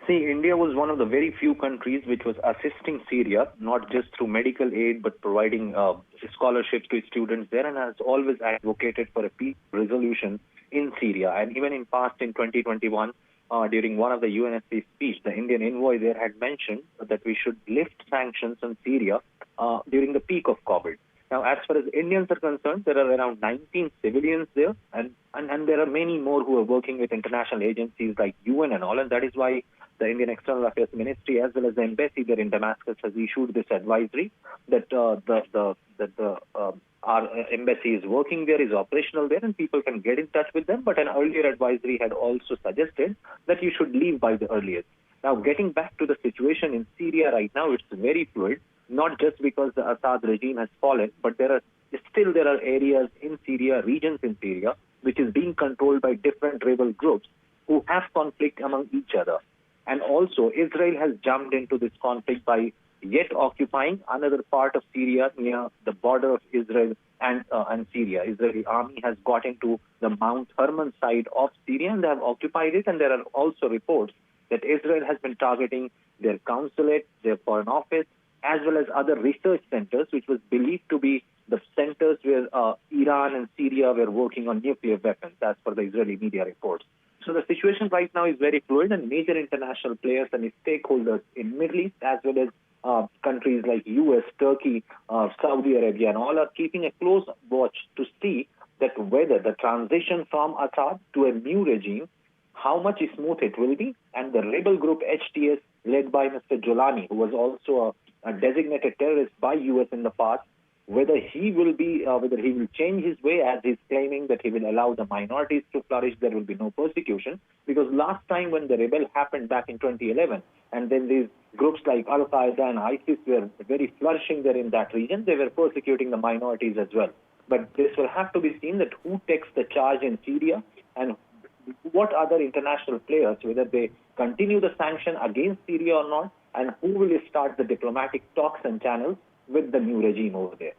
See, India was one of the very few countries which was assisting Syria, not just through medical aid, but providing scholarships to students there, and has always advocated for a peace resolution in Syria. And even in past, in 2021, during one of the UNSC speech, the Indian envoy there had mentioned that we should lift sanctions on Syria during the peak of COVID. Now, as far as Indians are concerned, there are around 19 civilians there, and there are many more who are working with international agencies like UN and all, and that is why the Indian External Affairs Ministry as well as the embassy there in Damascus has issued this advisory that our embassy is working there, is operational there, and people can get in touch with them. But an earlier advisory had also suggested that you should leave by the earliest. Now, getting back to the situation in Syria right now, it's very fluid, not just because the Assad regime has fallen, but there are areas in Syria, regions in Syria, which is being controlled by different rebel groups who have conflict among each other. And also, Israel has jumped into this conflict by yet occupying another part of Syria near the border of Israel and Syria. Israeli army has got into the Mount Hermon side of Syria and they have occupied it. And there are also reports that Israel has been targeting their consulate, their foreign office, as well as other research centers, which was believed to be the centers where Iran and Syria were working on nuclear weapons, as per the Israeli media reports. So the situation right now is very fluid, and major international players and stakeholders in Middle East, as well as countries like US, Turkey, Saudi Arabia, and all are keeping a close watch to see that whether the transition from Assad to a new regime, how much smooth it will be, and the rebel group HTS led by Mr. Jolani, who was also a designated terrorist by US in the past, whether he will change his way, as he's claiming that he will allow the minorities to flourish, there will be no persecution. Because last time when the rebel happened back in 2011, and then these groups like Al-Qaeda and ISIS were very flourishing there in that region, they were persecuting the minorities as well. But this will have to be seen that who takes the charge in Syria and what other international players, whether they continue the sanction against Syria or not, and who will start the diplomatic talks and channels with the new regime over there.